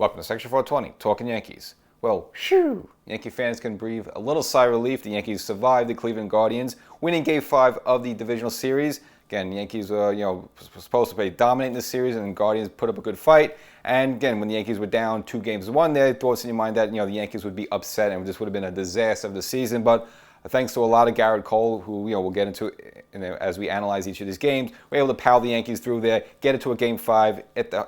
Welcome to Section 420, Talkin Yankees. Well, shoo! Yankee fans can breathe a little sigh of relief. The Yankees survived the Cleveland Guardians, winning Game 5 of the Divisional Series. Again, the Yankees were, supposed to play dominate in the series, and the Guardians put up a good fight. And again, when the Yankees were down 2-1, there thoughts in your mind that the Yankees would be upset and this would have been a disaster of the season. But thanks to a lot of Gerrit Cole, who we'll get into as we analyze each of these games, we're able to power the Yankees through there, get it to a Game 5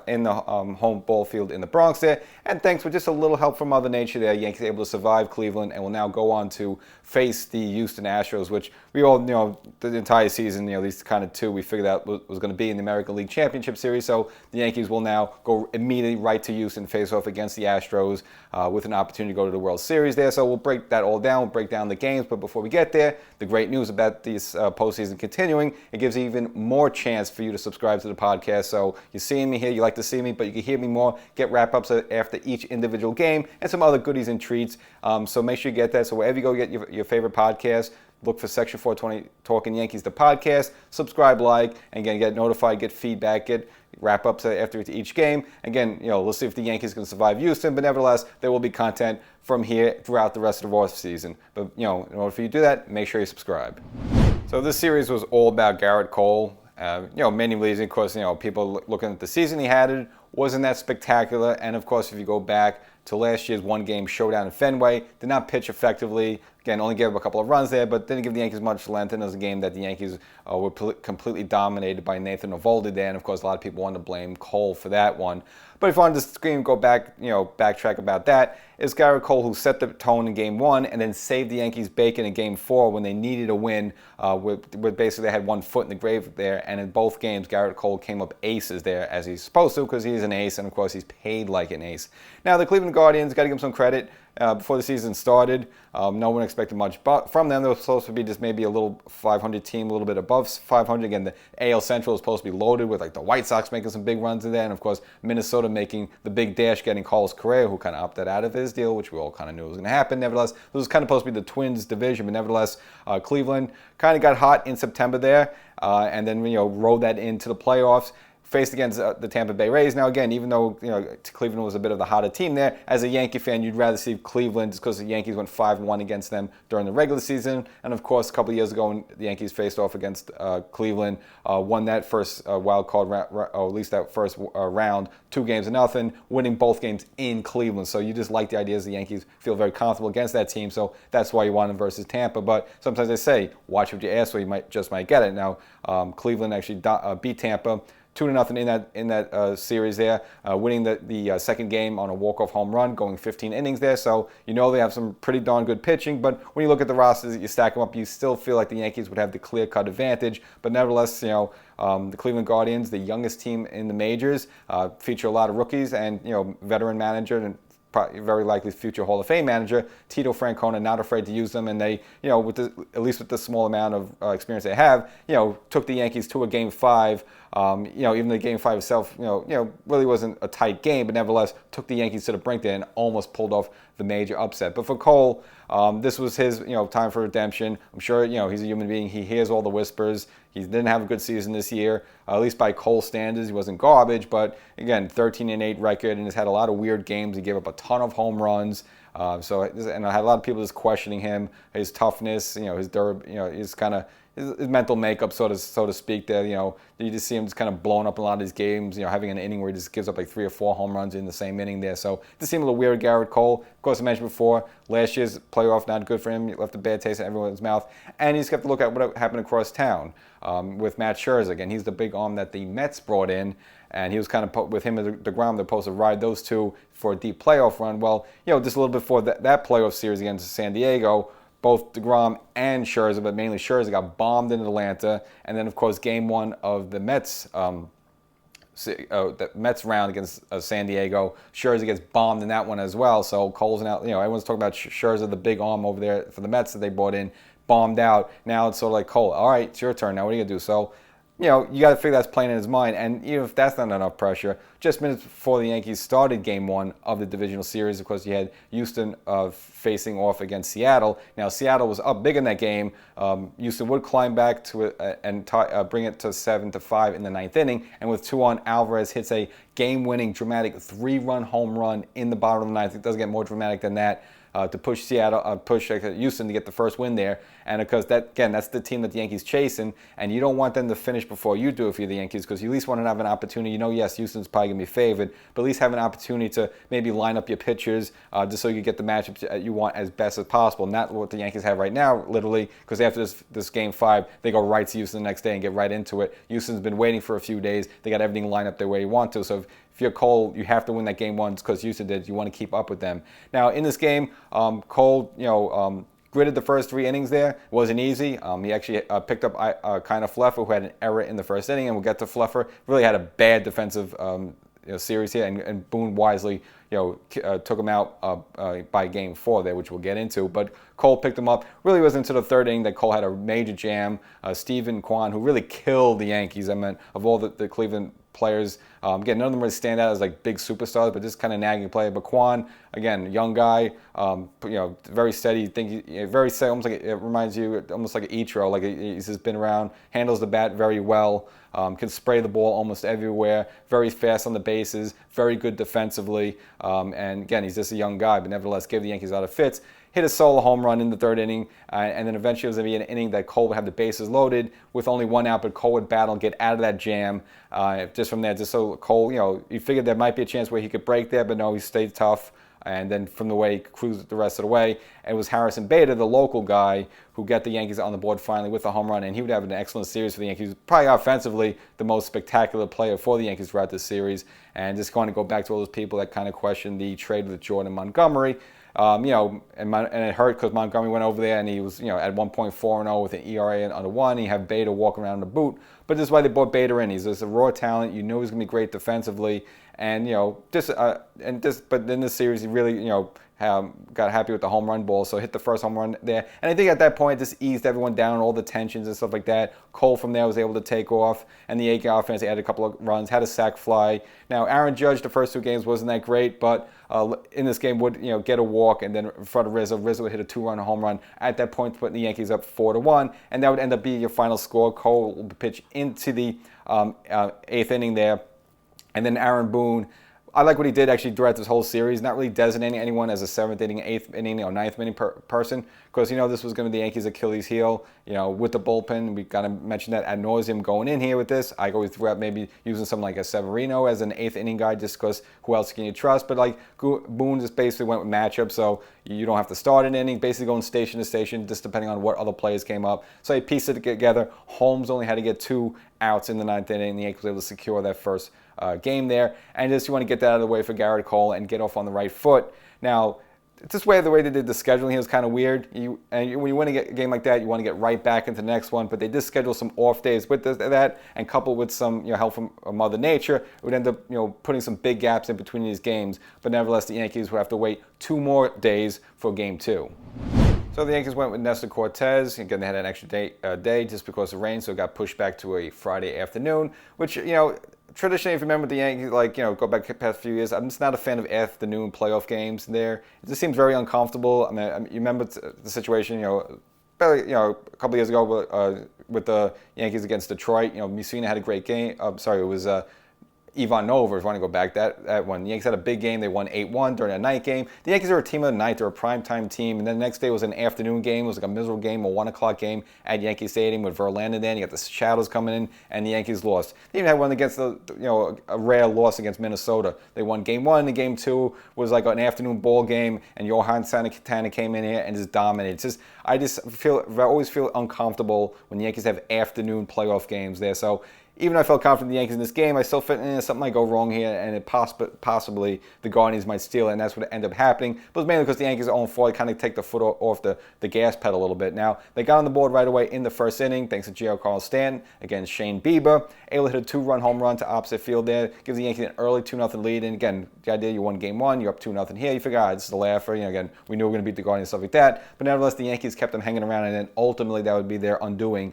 in the home ball field in the Bronx there. And thanks with just a little help from Mother Nature there, Yankees are able to survive Cleveland and will now go on to face the Houston Astros, which we all, the entire season, these kind of two we figured out was going to be in the American League Championship Series. So the Yankees will now go immediately right to Houston, face off against the Astros with an opportunity to go to the World Series there. So we'll break that all down, we'll break down the games. But before we get there, the great news about this postseason continuing, it gives even more chance for you to subscribe to the podcast. So you're seeing me here, you like to see me, but you can hear me more, get wrap-ups after each individual game, and some other goodies and treats. So make sure you get that. So wherever you go get your favorite podcast, look for Section 420 Talkin Yankees, the podcast, subscribe, like, and again, get notified, get feedback, get wrap-ups after each game. Again, we'll see if the Yankees can survive Houston, but nevertheless, there will be content from here throughout the rest of the season. But, in order for you to do that, make sure you subscribe. So this series was all about Gerrit Cole. Many reasons, of course, people looking at the season he had, it wasn't that spectacular. And, of course, if you go back to last year's one-game showdown in Fenway, did not pitch effectively. Again, only gave up a couple of runs there, but didn't give the Yankees much length. And it was a game that the Yankees were completely dominated by Nathan Eovaldi there. And, of course, a lot of people wanted to blame Cole for that one. But if you wanted to go back, backtrack about that, it's Gerrit Cole who set the tone in Game 1 and then saved the Yankees bacon in Game 4 when they needed a win, with basically they had one foot in the grave there. And in both games, Gerrit Cole came up aces there, as he's supposed to, because he's an ace, and of course he's paid like an ace. Now the Cleveland Guardians, got to give them some credit. Before the season started, no one expected much from them. They were supposed to be just maybe a little 500 team, a little bit above 500. Again, the AL Central was supposed to be loaded with the White Sox making some big runs in there, and of course Minnesota making the big dash, getting Carlos Correa, who kind of opted out of his deal, which we all kind of knew was going to happen. Nevertheless, this was kind of supposed to be the Twins division, but nevertheless, Cleveland kind of got hot in September there, and then rode that into the playoffs. Faced against the Tampa Bay Rays. Now, again, even though Cleveland was a bit of the hotter team there, as a Yankee fan, you'd rather see Cleveland just because the Yankees went 5-1 against them during the regular season. And of course, a couple of years ago, when the Yankees faced off against Cleveland, won that first wild card, or at least that first round, 2-0, winning both games in Cleveland. So you just like the idea as the Yankees feel very comfortable against that team. So that's why you want them versus Tampa. But sometimes they say, watch what you ask for, you might get it. Now, Cleveland actually beat Tampa 2-0 in that series there, winning the second game on a walk-off home run, going 15 innings there. So they have some pretty darn good pitching. But when you look at the rosters, you stack them up, you still feel like the Yankees would have the clear-cut advantage. But nevertheless, the Cleveland Guardians, the youngest team in the majors, feature a lot of rookies and veteran manager and very likely future Hall of Fame manager, Tito Francona, not afraid to use them, and they, at least with the small amount of experience they have, took the Yankees to a Game 5. Even the Game 5 itself, really wasn't a tight game, but nevertheless took the Yankees to the brink there and almost pulled off the major upset. But for Cole, this was his, time for redemption. I'm sure, he's a human being. He hears all the whispers. He didn't have a good season this year, at least by Cole standards. He wasn't garbage, but again, 13-8 record, and has had a lot of weird games. He gave up a ton of home runs. And I had a lot of people just questioning him, his toughness, his his kind of his mental makeup, so to speak. There, you just see him just kind of blowing up a lot of these games. Having an inning where he just gives up 3 or 4 home runs in the same inning there. So this seemed a little weird. Gerrit Cole, of course, I mentioned before, last year's playoff not good for him. He left a bad taste in everyone's mouth, and you just have to look at what happened across town with Matt Scherzer. Again, he's the big arm that the Mets brought in. And he was kind of with him and DeGrom, they're supposed to ride those two for a deep playoff run. Well, just a little before that playoff series against San Diego, both DeGrom and Scherzer, but mainly Scherzer, got bombed in Atlanta. And then, of course, Game 1 of the Mets round against San Diego, Scherzer gets bombed in that one as well. So Cole's out. Everyone's talking about Scherzer, the big arm over there for the Mets that they brought in, bombed out. Now it's sort of like, Cole, all right, it's your turn. Now what are you going to do? So you got to figure that's playing in his mind. And even if that's not enough pressure, just minutes before the Yankees started Game 1 of the Divisional Series, of course, you had Houston facing off against Seattle. Now, Seattle was up big in that game. Houston would climb back to it and bring it to 7-5 in the ninth inning. And with 2 on, Alvarez hits a game-winning, dramatic 3-run home run in the bottom of the ninth. It doesn't get more dramatic than that. To push Houston to get the first win there, and because that's the team that the Yankees chasing, and you don't want them to finish before you do if you're the Yankees, because you at least want to have an opportunity. Yes, Houston's probably gonna be favored, but at least have an opportunity to maybe line up your pitchers just so you get the matchups that you want as best as possible. Not what the Yankees have right now, literally, because after this Game 5, they go right to Houston the next day and get right into it. Houston's been waiting for a few days. They got everything lined up their way you want to. So if you're Cole, you have to win that Game 1 because Houston did. You want to keep up with them. Now, in this game, Cole, gritted the first 3 innings there. It wasn't easy. He actually picked up kind of Fleffer, who had an error in the first inning, and we'll get to Fleffer. Really had a bad defensive series here, and Boone wisely took him out by Game 4 there, which we'll get into. But Cole picked him up. Really was into the third inning that Cole had a major jam. Steven Kwan, who really killed the Yankees. I mean, of all the Cleveland players, again, none of them really stand out as like big superstars, but just kind of nagging player. But Kwan, again, young guy, very steady. Very steady. Almost like it reminds you, almost like an Ichiro. Like he's just been around, handles the bat very well, can spray the ball almost everywhere. Very fast on the bases, very good defensively. And again, he's just a young guy, but nevertheless, gave the Yankees a lot of fits. Hit a solo home run in the third inning, and then eventually it was going to be an inning that Cole would have the bases loaded with only 1 out, but Cole would battle and get out of that jam just from there. Just so Cole, you figured there might be a chance where he could break there, but no, he stayed tough. And then from the way he cruised the rest of the way, it was Harrison Bader, the local guy, who got the Yankees on the board finally with a home run, and he would have an excellent series for the Yankees. Probably offensively the most spectacular player for the Yankees throughout this series. And just going to go back to all those people that kind of questioned the trade with Jordan Montgomery. And it hurt because Montgomery went over there and he was, at 1.40 with an ERA under 1. He had Bader walking around the boot, but this is why they brought Bader in. He's just a raw talent. You know he's going to be great defensively, and but in this series he really, got happy with the home run ball, so hit the first home run there. And I think at that point, this eased everyone down, all the tensions and stuff like that. Cole from there was able to take off, and the Yankee offense added a couple of runs, had a sac fly. Now, Aaron Judge, the first 2 games wasn't that great, but in this game would get a walk, and then in front of Rizzo would hit a 2-run home run. At that point, putting the Yankees up 4-1, and that would end up being your final score. Cole would pitch into the 8th inning there, and then Aaron Boone. I like what he did actually throughout this whole series, not really designating anyone as a 7th inning, 8th inning, or 9th inning person, because this was going to be the Yankees' Achilles heel, with the bullpen. We got to mention that ad nauseum going in here with this. I always threw out maybe using someone like a Severino as an 8th inning guy, just because who else can you trust? But like Boone just basically went with matchups, so you don't have to start an inning, basically going station to station, just depending on what other players came up. So he pieced it together. Holmes only had to get 2 outs in the 9th inning, and the Yankees were able to secure that first game there. And just you want to get that out of the way for Gerrit Cole and get off on the right foot. Now, the way they did the scheduling here was kind of weird. When you win a game like that, you want to get right back into the next one. But they did schedule some off days with that, and coupled with some help from Mother Nature, it would end up putting some big gaps in between these games. But nevertheless, the Yankees would have to wait 2 more days for Game 2. So the Yankees went with Nestor Cortez. Again, they had an extra day just because of rain, so it got pushed back to a Friday afternoon, which, traditionally, if you remember the Yankees, go back the past few years, I'm just not a fan of afternoon playoff games there. It just seems very uncomfortable. I mean, you remember the situation, a couple of years ago with the Yankees against Detroit. Mussina had a great game. It was Ivan Nova, if you want to go back, that one. The Yankees had a big game. They won 8-1 during a night game. The Yankees are a team of the night. They're a primetime team. And then the next day was an afternoon game. It was like a miserable game, a 1 o'clock game at Yankee Stadium with Verlander then. You got the Shadows coming in, and the Yankees lost. They even had one against a rare loss against Minnesota. They won Game 1, and Game 2 was like an afternoon ball game, and Johan Santana came in here and just dominated. I always feel uncomfortable when the Yankees have afternoon playoff games there. So even though I felt confident in the Yankees in this game, I still felt something might go wrong here, and it possibly the Guardians might steal it, and that's what ended up happening. But it was mainly because the Yankees' own fault, kind of take the foot off the gas pedal a little bit. Now, they got on the board right away in the first inning, thanks to Gerrit Stanton against Shane Bieber, able to hit a 2-run home run to opposite field there, gives the Yankees an early 2-0 lead. And again, the idea you won game 1, you're up 2-0 here, you figure, this is a laugher. Again, we knew we were going to beat the Guardians, stuff like that. But nevertheless, the Yankees kept them hanging around, and then ultimately that would be their undoing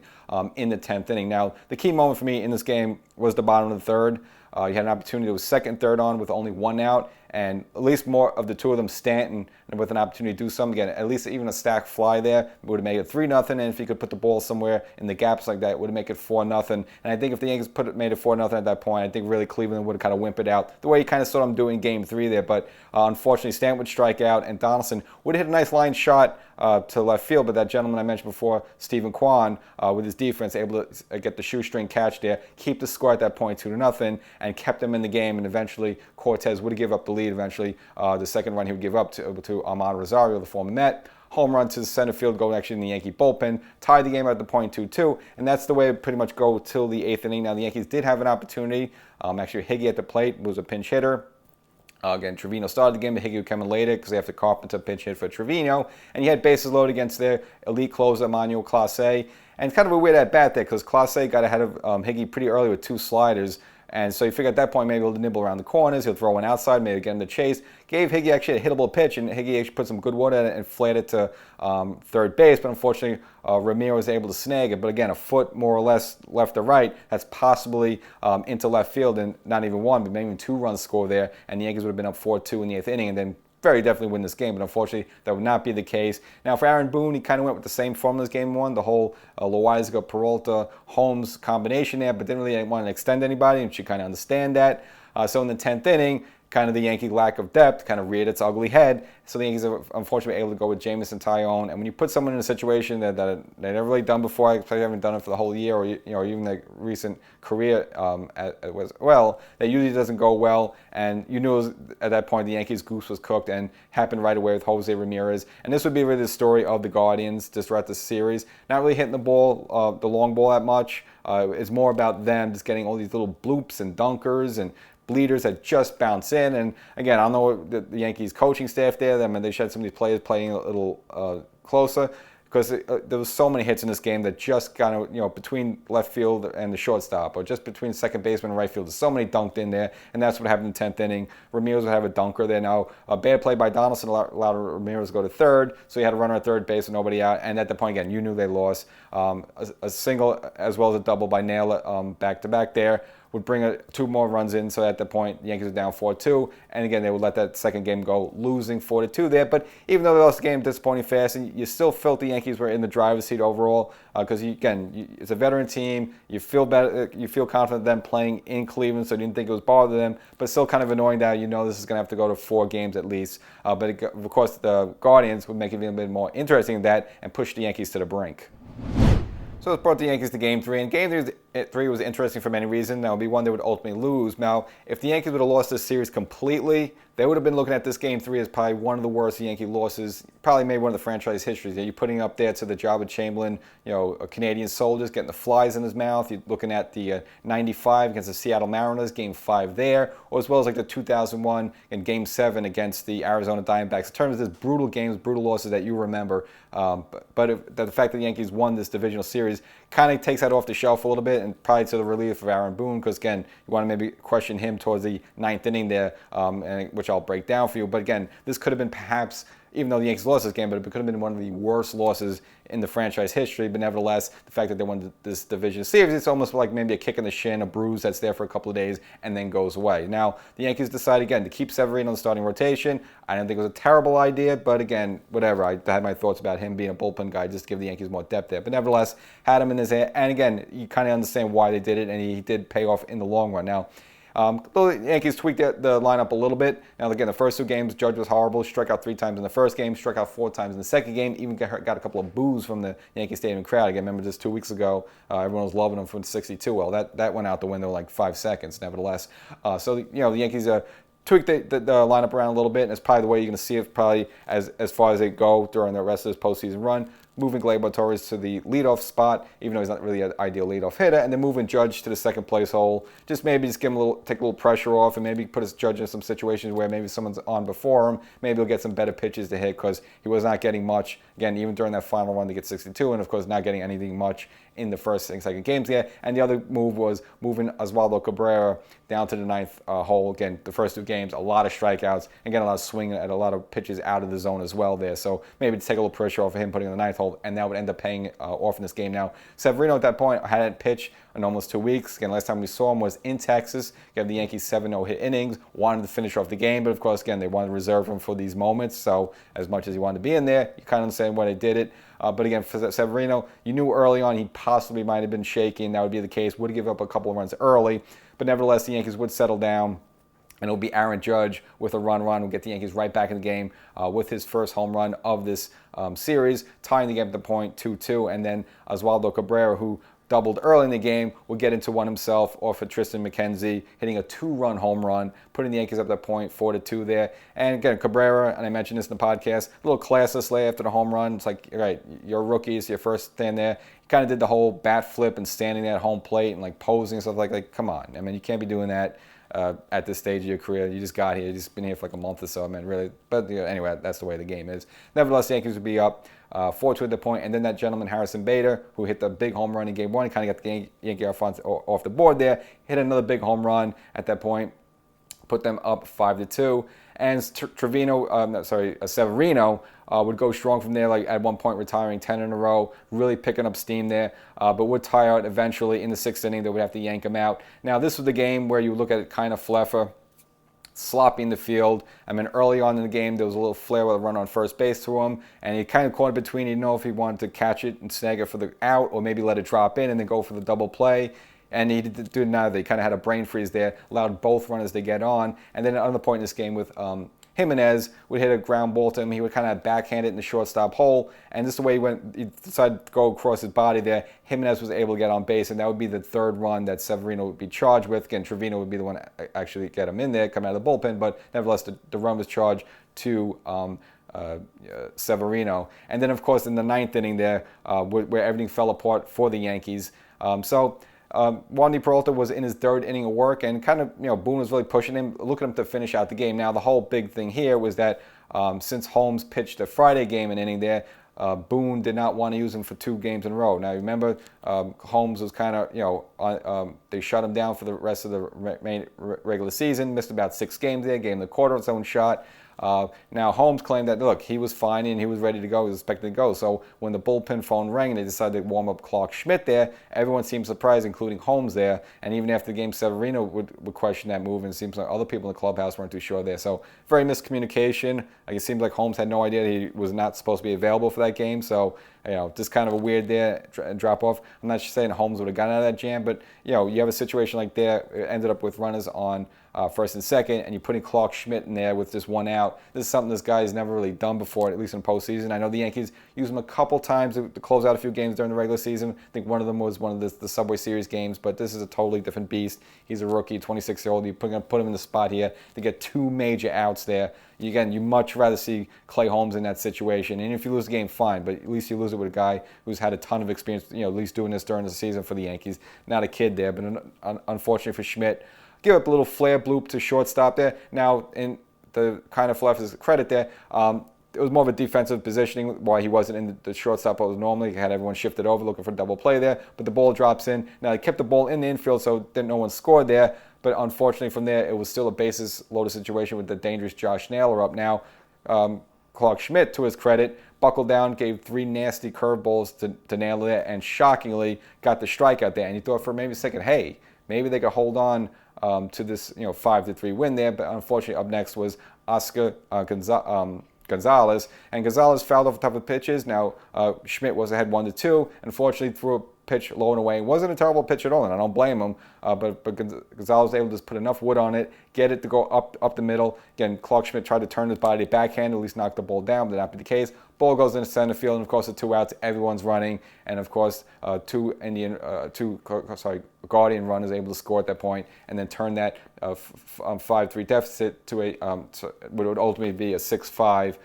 in the 10th inning. Now, the key moment for me in this game was the bottom of the third. You had an opportunity. There was second, third on with only 1 out, and at least more of the two of them, Stanton, with an opportunity to do something. Again, at least even a stack fly there would have made it 3-0, and if he could put the ball somewhere in the gaps like that, it would have made it 4-0. And I think if the Yankees made it 4-0 at that point, I think really Cleveland would have kind of whimpered out the way he kind of saw them doing Game 3 there. But unfortunately, Stanton would strike out, and Donaldson would have hit a nice line shot to left field, but that gentleman I mentioned before, Stephen Kwan, with his defense, able to get the shoestring catch there, keep the score at that point 2-0, and kept them in the game. And eventually, Cortez would give up the lead. Eventually, the second run he would give up to Ahmad Rosario, the former Met. Home run to the center field, going actually in the Yankee bullpen, tied the game at the point 2-2, and that's the way it pretty much go till the 8th inning. Now, the Yankees did have an opportunity. Actually, Higgy at the plate was a pinch hitter. Again, Trevino started the game, but Higgy would come in later because they have to Carpenter pinch hit for Trevino. And he had bases loaded against their elite closer, Emmanuel Clase. And kind of a weird at-bat there because Clase got ahead of Higgy pretty early with 2 sliders. And so you figure at that point maybe he'll nibble around the corners, he'll throw one outside, maybe get in the chase. Gave Higgy actually a hittable pitch, and Higgy actually put some good wood in it and flared it to third base. But unfortunately, Ramiro was able to snag it. But again, a foot more or less left or right, that's possibly into left field, and not even 1, but maybe even 2 runs score there. And the Yankees would have been up 4-2 in the 8th inning, and then very definitely win this game, but unfortunately that would not be the case. Now for Aaron Boone, he kind of went with the same formula as Game 1, the whole Loaiza, Peralta, Holmes combination there, but didn't really want to extend anybody, and you kind of understand that. So in the 10th inning, kind of the Yankee lack of depth kind of reared its ugly head. So the Yankees are unfortunately able to go with Jameson Taillon. And when you put someone in a situation that they've never really done before, I haven't done it for the whole year, or even their recent career as well, that usually doesn't go well. And you knew at that point the Yankees' goose was cooked, and happened right away with Jose Ramirez. And this would be really the story of the Guardians just throughout the series. Not really hitting the ball, the long ball that much. It's more about them just getting all these little bloops and dunkers and bleeders that just bounce in. And again, I don't know the Yankees coaching staff there. I mean, they should have some of these players playing a little closer, because there was so many hits in this game that just kind of, between left field and the shortstop, or just between second baseman and right field, there's so many dunked in there, and that's what happened in the 10th inning. Ramirez would have a dunker there. Now, a bad play by Donaldson allowed Ramirez to go to third, so he had a runner at third base with nobody out, and at the point, again, you knew they lost. A single as well as a double by Naylor back-to-back there would bring 2 more runs in, so at that point, the Yankees are down 4-2, and again, they would let that second game go, losing 4-2 there. But even though they lost the game disappointing fast, and you still felt the Yankees were in the driver's seat overall, because it's a veteran team, you feel better, you feel confident them playing in Cleveland, so you didn't think it was bothering them, but still kind of annoying that this is going to have to go to 4 games at least. But of course, the Guardians would make it even a bit more interesting than that and push the Yankees to the brink. So it brought the Yankees to Game 3, and Game 3 was interesting for many reasons. That would be one they would ultimately lose. Now, if the Yankees would have lost this series completely, they would have been looking at this Game 3 as probably one of the worst Yankee losses, probably maybe one of the franchise histories. You're putting up there to the job of Chamberlain, a Canadian soldier getting the flies in his mouth. You're looking at the 95 against the Seattle Mariners, Game 5 there, or as well as like the 2001 and Game 7 against the Arizona Diamondbacks. In terms of this brutal games, brutal losses that you remember, but the fact that the Yankees won this divisional series kind of takes that off the shelf a little bit, and probably to the relief of Aaron Boone, because again, you want to maybe question him towards the 9th inning there, which I'll break down for you. But again, this could have been perhaps, even though the Yankees lost this game, but it could have been one of the worst losses in the franchise history. But nevertheless, the fact that they won this division series, it's almost like maybe a kick in the shin, a bruise that's there for a couple of days and then goes away. Now, the Yankees decide again to keep Severino on the starting rotation. I don't think it was a terrible idea, but again, whatever. I had my thoughts about him being a bullpen guy just to give the Yankees more depth there. But nevertheless, had him in his hand. And again, you kind of understand why they did it, and he did pay off in the long run. Now, the Yankees tweaked the lineup a little bit. Now, again, the first 2 games, Judge was horrible. Struck out 3 times in the first game, struck out 4 times in the second game, even got a couple of boos from the Yankee Stadium crowd. Again, remember just 2 weeks ago, everyone was loving him for 62. Well, that went out the window like 5 seconds, nevertheless. So, the Yankees tweaked the lineup around a little bit, and it's probably the way you're going to see it probably as far as they go during the rest of this postseason run. moving Gleyber Torres to the leadoff spot, even though he's not really an ideal leadoff hitter, and then moving Judge to the second place hole. Just maybe just give him take a little pressure off, and maybe put his Judge in some situations where maybe someone's on before him. Maybe he'll get some better pitches to hit because he was not getting much. Again, even during that final run to get 62, and of course not getting anything much in the first and second games there. And the other move was moving Oswaldo Cabrera down to the ninth hole. Again, the first 2 games, a lot of strikeouts, and getting a lot of swing at a lot of pitches out of the zone as well there. So maybe to take a little pressure off of him putting in the ninth hole, and that would end up paying off in this game. Now, Severino at that point hadn't pitched in almost 2 weeks. Again, last time we saw him was in Texas. Gave the Yankees 7 no-hit innings, wanted to finish off the game, but of course, again, they wanted to reserve him for these moments. So as much as he wanted to be in there, you kind of understand why they did it. But again, for Severino, you knew early on he possibly might have been shaky, and that would be the case. Would give up a couple of runs early, but nevertheless, the Yankees would settle down. And it'll be Aaron Judge with a run. Will get the Yankees right back in the game with his first home run of this series, tying the game at the point 2-2. And then Oswaldo Cabrera, who doubled early in the game, will get into one himself off of Tristan McKenzie, hitting a 2-run home run, putting the Yankees up that point 4-2 there. And again, Cabrera, and I mentioned this in the podcast, a little classless lay after the home run. It's like, right, you're a rookie, it's your first stand there. He kind of did the whole bat flip and standing there at home plate and like posing and stuff like come on. I mean, you can't be doing that. At this stage of your career, you just got here. You've just been here for like a month or so, man. Really, but anyway, that's the way the game is. Nevertheless, the Yankees would be up 4-2 at the point, and then that gentleman Harrison Bader, who hit the big home run in Game 1, kind of got the Yankee offense off the board there. Hit another big home run at that point, put them up 5-2. And Severino would go strong from there, like at one point retiring 10 in a row, really picking up steam there, but would tire out eventually in the 6th inning. They would have to yank him out. Now, this was the game where you look at it kind of fluffer, sloppy in the field. I mean, early on in the game, there was a little flare with a run on first base to him, and he kind of caught it between. He didn't know if he wanted to catch it and snag it for the out, or maybe let it drop in and then go for the double play. And he did neither. He kind of had a brain freeze there, allowed both runners to get on. And then at another point in this game with Jimenez would hit a ground ball to him. He would kind of backhand it in the shortstop hole. And this is the way he decided to go across his body there. Jimenez was able to get on base, and that would be the 3rd run that Severino would be charged with. Again, Trevino would be the one to actually get him in there, come out of the bullpen. But nevertheless, the run was charged to Severino. And then, of course, in the 9th inning there, where everything fell apart for the Yankees. Wandy Peralta was in his 3rd inning of work, and kind of, Boone was really pushing him, looking him to finish out the game. Now, the whole big thing here was that since Holmes pitched a Friday game and inning there, Boone did not want to use him for 2 games in a row. Now, remember, Holmes was kind of, they shut him down for the rest of the regular season, missed about 6 games there, gave him the quarter of his own shot. Now, Holmes claimed that, look, he was fine and he was ready to go, he was expected to go. So when the bullpen phone rang and they decided to warm up Clark Schmidt there, everyone seemed surprised, including Holmes there. And even after the game, Severino would question that move, and it seems like other people in the clubhouse weren't too sure there. So very miscommunication. Like, it seemed like Holmes had no idea he was not supposed to be available for that game. So, just kind of a weird there drop off. I'm not saying Holmes would have gotten out of that jam, but, you have a situation like that. It ended up with runners on first and second, and you're putting Clark Schmidt in there with just 1 out. This is something this guy has never really done before, at least in postseason. I know the Yankees used him a couple times to close out a few games during the regular season. I think one of them was one of the Subway Series games, but this is a totally different beast. He's a rookie, 26-year-old. You're going to put him in the spot here to get 2 major outs there. Again, you much rather see Clay Holmes in that situation. And if you lose the game, fine, but at least you lose it with a guy who's had a ton of experience, at least doing this during the season for the Yankees. Not a kid there, but unfortunately for Schmidt, give up a little flare bloop to shortstop there. Now, in the kind of left his credit there, it was more of a defensive positioning why he wasn't in the shortstop was normally. He had everyone shifted over looking for a double play there, but the ball drops in. Now, he kept the ball in the infield, so no one scored there. But unfortunately from there, it was still a bases-loaded situation with the dangerous Josh Naylor up now. Clark Schmidt, to his credit, buckled down, gave 3 nasty curveballs to Naylor there, and shockingly got the strikeout there. And you thought for maybe a second, hey, maybe they could hold on to this 5-3 win there. But unfortunately, up next was Oscar Gonzalez. And Gonzalez fouled off a couple of pitches. Now, Schmidt was ahead 1-2. Unfortunately, threw a pitch low and away. It wasn't a terrible pitch at all, and I don't blame him. But Gonzalez was able to just put enough wood on it, get it to go up the middle. Again, Clark Schmidt tried to turn his body backhand, at least knock the ball down, but that not be the case. Ball goes into center field, and of course, the 2 outs, everyone's running, and of course, Guardian runners able to score at that point, and then turn that 5-3 deficit to what would ultimately be a 6-5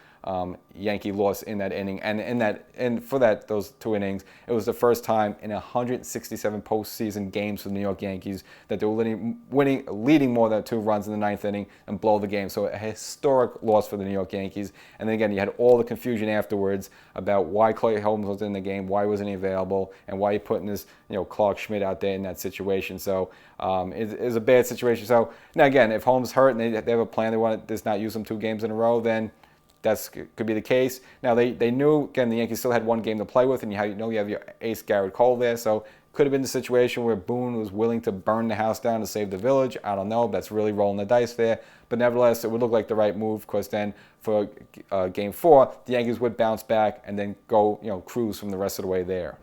Yankee loss in that inning. And for those 2 innings, it was the first time in 167 postseason games for the New York Yankees that they were leading more than 2 runs in the 9th inning and blow the game. So a historic loss for the New York Yankees. And then again, you had all the confusion afterwards about why Clay Holmes was in the game, why wasn't he available, and why he putting this Clark Schmidt out there in that situation. So it's a bad situation. So now again, if Holmes hurt and they have a plan, they want to just not use him 2 games in a row, then that could be the case. Now, they knew, again, the Yankees still had 1 game to play with, and you have your ace Gerrit Cole there, so could have been the situation where Boone was willing to burn the house down to save the village. I don't know. That's really rolling the dice there. But nevertheless, it would look like the right move, because then for Game 4, the Yankees would bounce back and then go, cruise from the rest of the way there.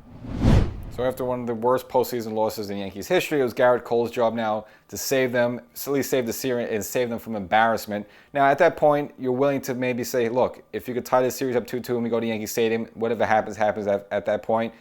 So after one of the worst postseason losses in Yankees history, it was Gerrit Cole's job now to save them, at least save the series and save them from embarrassment. Now, at that point, you're willing to maybe say, look, if you could tie this series up 2-2 and we go to Yankee Stadium, whatever happens at that point.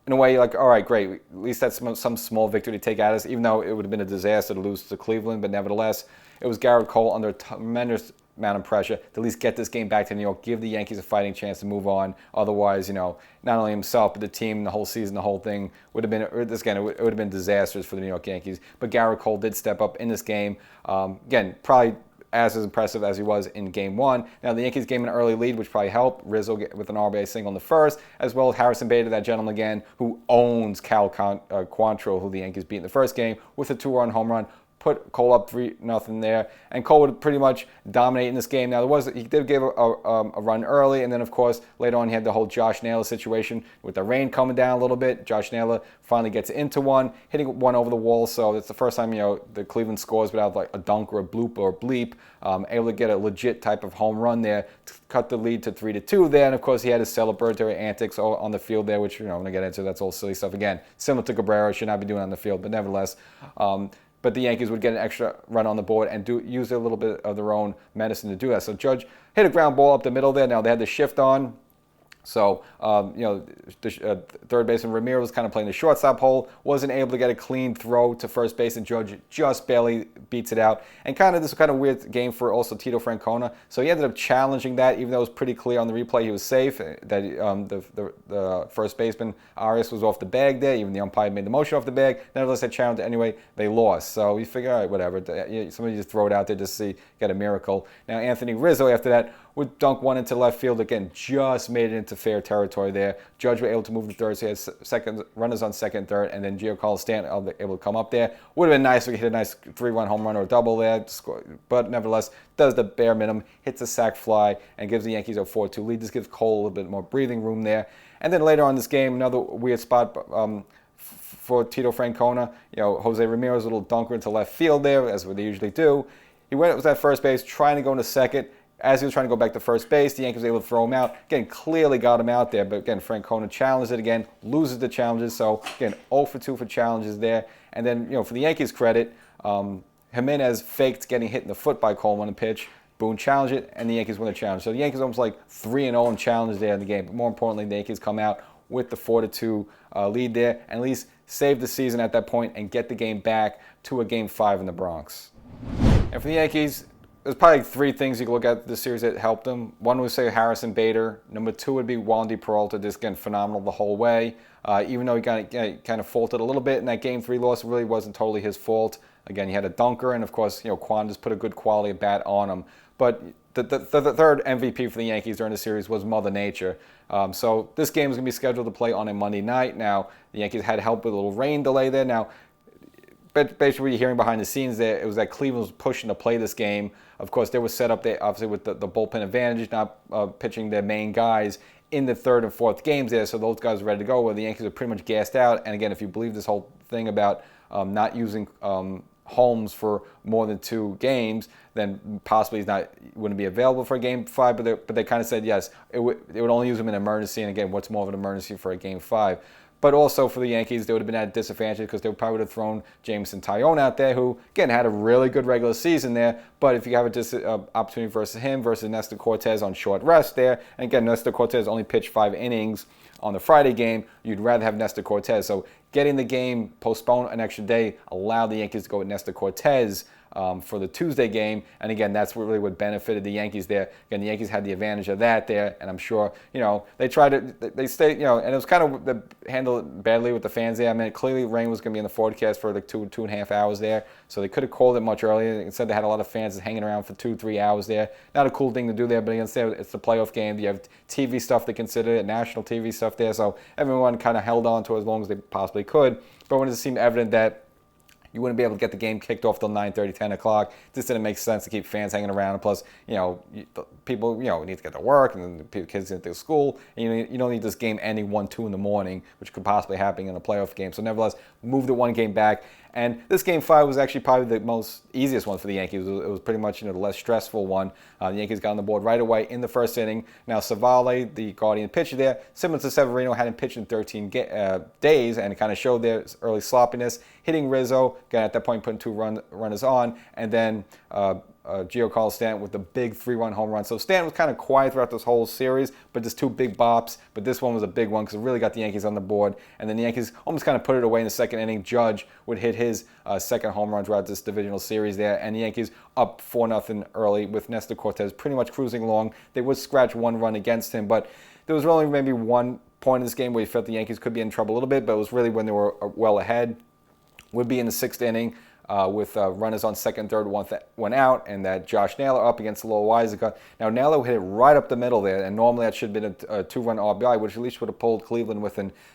In a way, you're like, all right, great. At least that's some small victory to take out of us, even though it would have been a disaster to lose to Cleveland. But nevertheless, it was Gerrit Cole under a tremendous amount of pressure to at least get this game back to New York, give the Yankees a fighting chance to move on. Otherwise, not only himself, but the team, the whole season, the whole thing would have been, it would have been disastrous for the New York Yankees. But Gerrit Cole did step up in this game. Again, probably as impressive as he was in Game 1. Now, the Yankees gave him an early lead, which probably helped. Rizzo with an RBI single in the first, as well as Harrison Bader, that gentleman again, who owns Cal Quantrill, who the Yankees beat in the first game, with a 2-run home run. Put Cole up 3-0 there, and Cole would pretty much dominate in this game. Now, he did give a run early, and then, of course, later on he had the whole Josh Naylor situation with the rain coming down a little bit. Josh Naylor finally gets into one, hitting one over the wall, so it's the first time, the Cleveland scores without like a dunk or a bloop or a bleep, able to get a legit type of home run there to cut the lead to 3-2 there, and of course he had his celebratory antics on the field there, which, I'm going to get into. That's all silly stuff. Again, similar to Cabrera, should not be doing on the field, but nevertheless, but the Yankees would get an extra run on the board and use a little bit of their own medicine to do that. So Judge hit a ground ball up the middle there. Now they had the shift on. So, the third baseman Ramirez was kind of playing the shortstop hole, wasn't able to get a clean throw to first base, and Judge just barely beats it out. And this was kind of a weird game for also Tito Francona. So he ended up challenging that, even though it was pretty clear on the replay he was safe, that the first baseman, Arias, was off the bag there. Even the umpire made the motion off the bag. Nevertheless, they challenged it anyway. They lost. So you figure, all right, whatever. Somebody just throw it out there just to see, get a miracle. Now, Anthony Rizzo, after that, would dunk one into left field. Again, just made it into fair territory there. Judge was able to move to third, so he had runners on second, third, and then Giancarlo Stanton able to come up there. Would have been nice if he hit a nice 3-run home run or a double there, but nevertheless, does the bare minimum, hits a sac fly, and gives the Yankees a 4-2 lead. This gives Cole a little bit more breathing room there. And then later on in this game, another weird spot for Tito Francona. Jose Ramirez, a little dunker into left field there, as they usually do. He was at first base, trying to go into second. As he was trying to go back to first base, the Yankees were able to throw him out. Again, clearly got him out there, but again, Francona challenged it again, loses the challenges. So again, 0 for 2 for challenges there. And then, for the Yankees' credit, Jimenez faked getting hit in the foot by Cole on a pitch. Boone challenged it, and the Yankees won the challenge. So the Yankees almost like 3-0 in challenges there in the game. But more importantly, the Yankees come out with the 4-2 lead there, and at least save the season at that point and get the game back to a Game 5 in the Bronx. And for the Yankees, there's probably 3 things you can look at this series that helped them. One would say Harrison Bader. Number 2 would be Wandy Peralta, just again phenomenal the whole way. Even though he kind of faulted a little bit in that Game 3 loss, it really wasn't totally his fault. Again, he had a dunker, and of course, Quan just put a good quality bat on him. But the third MVP for the Yankees during the series was Mother Nature. So this game is going to be scheduled to play on a Monday night. Now, the Yankees had help with a little rain delay there. Now, but basically, what you're hearing behind the scenes there, it was that Cleveland was pushing to play this game. Of course, they were set up there, obviously, with the bullpen advantage, not pitching their main guys in the third and fourth games there, so those guys were ready to go, where the Yankees are pretty much gassed out. And again, if you believe this whole thing about not using Holmes for more than 2 games, then possibly wouldn't be available for a Game 5, but they kind of said, yes, they would only use him in emergency, and again, what's more of an emergency for a Game 5? But also for the Yankees, they would have been at a disadvantage because they probably would have thrown Jameson Taillon out there, who, again, had a really good regular season there. But if you have an opportunity versus him versus Nestor Cortez on short rest there, and again, Nestor Cortez only pitched 5 innings on the Friday game, you'd rather have Nestor Cortez. So getting the game postponed an extra day allowed the Yankees to go with Nestor Cortez for the Tuesday game. And again, that's really what benefited the Yankees there. Again, the Yankees had the advantage of that there, and I'm sure, they tried to, they stayed, and it was kind of handled badly with the fans there. I mean, clearly rain was going to be in the forecast for like 2.5 hours there, so they could have called it much earlier. Instead, they had a lot of fans hanging around for 2-3 hours there. Not a cool thing to do there, but instead, it's the playoff game. You have TV stuff to consider, national TV stuff there, so everyone kind of held on to it as long as they possibly could. But when it seemed evident that you wouldn't be able to get the game kicked off till 9:30, 10 o'clock. This didn't make sense to keep fans hanging around. And plus, people, need to get to work, and then the kids get to school. And you don't need this game ending 1, 2 in the morning, which could possibly happen in a playoff game. So nevertheless, moved the one game back. And this Game 5 was actually probably the most easiest one for the Yankees. It was pretty much the less stressful one. The Yankees got on the board right away in the first inning. Now, Savale, the Guardian pitcher there, similar to Severino, hadn't pitched in 13 days, and it kind of showed their early sloppiness, hitting Rizzo, again, at that point putting 2 runners on, and then Giancarlo Stanton with the big 3-run home run. So Stanton was kind of quiet throughout this whole series, but just 2 big bops. But this one was a big one because it really got the Yankees on the board. And then the Yankees almost kind of put it away in the second inning. Judge would hit his second home run throughout this divisional series there. And the Yankees up 4-0 early with Nestor Cortez pretty much cruising along. They would scratch 1 run against him, but there was only maybe 1 point in this game where you felt the Yankees could be in trouble a little bit, but it was really when they were well ahead. Would be in the 6th inning. With runners on second, third, one out, and that Josh Naylor up against Loizaga. Now, Naylor hit it right up the middle there, and normally that should have been a 2-run RBI, which at least would have pulled Cleveland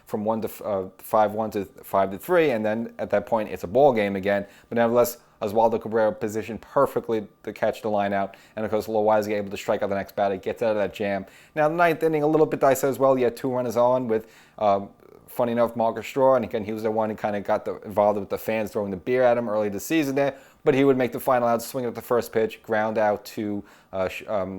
from 5-1 to 5-3, and then at that point, it's a ball game again. But nevertheless, Oswaldo Cabrera positioned perfectly to catch the line out, and of course, Loizaga able to strike out the next batter, gets out of that jam. Now, the 9th inning, a little bit dicey as well. You had 2 runners on with funny enough, Marcus Stroh, and again, he was the one who kind of got involved with the fans throwing the beer at him early this season there, but he would make the final out, swing at the first pitch, ground out to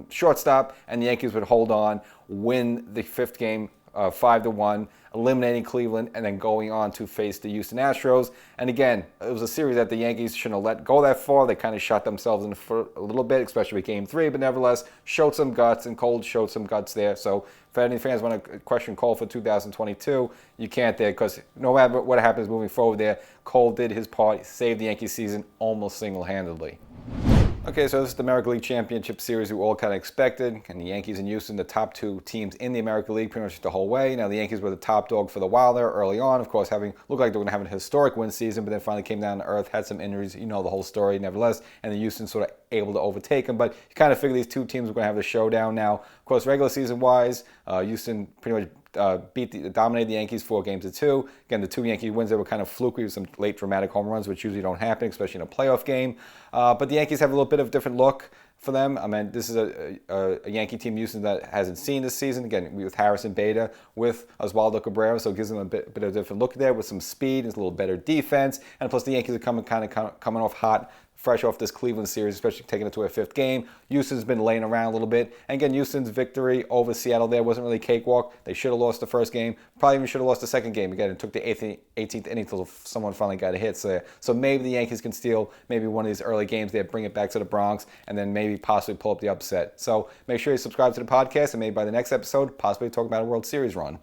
shortstop, and the Yankees would hold on, win the 5th game 5-1, eliminating Cleveland, and then going on to face the Houston Astros. And again, it was a series that the Yankees shouldn't have let go that far. They kind of shot themselves in the foot a little bit, especially with Game 3, but nevertheless, showed some guts, and Cole showed some guts there. So if any fans want to question Cole for 2022, you can't there, because no matter what happens moving forward there, Cole did his part, saved the Yankee season almost single-handedly. Okay, so this is the American League Championship Series we all kind of expected, and the Yankees and Houston, the top 2 teams in the American League pretty much the whole way. Now, the Yankees were the top dog for the while there early on, of course, looked like they were going to have a historic win season, but then finally came down to earth, had some injuries, the whole story nevertheless, and the Houston sort of able to overtake them. But you kind of figure these 2 teams were going to have a showdown now. Of course, regular season-wise, Houston pretty much dominated the Yankees 4-2. Again, the 2 Yankee wins that were kind of fluky with some late dramatic home runs, which usually don't happen, especially in a playoff game. But the Yankees have a little bit of a different look for them. I mean, this is a Yankee team Houston that hasn't seen this season. Again, with Harrison Beta, with Oswaldo Cabrera, so it gives them a bit of a different look there with some speed and a little better defense. And plus, the Yankees are coming off hot, fresh off this Cleveland series, especially taking it to a 5th game. Houston's been laying around a little bit. And again, Houston's victory over Seattle there wasn't really a cakewalk. They should have lost the first game. Probably even should have lost the second game. Again, it took the 18th inning until someone finally got a hit. So maybe the Yankees can steal maybe one of these early games there, bring it back to the Bronx, and then maybe possibly pull up the upset. So make sure you subscribe to the podcast, and maybe by the next episode, possibly talk about a World Series run.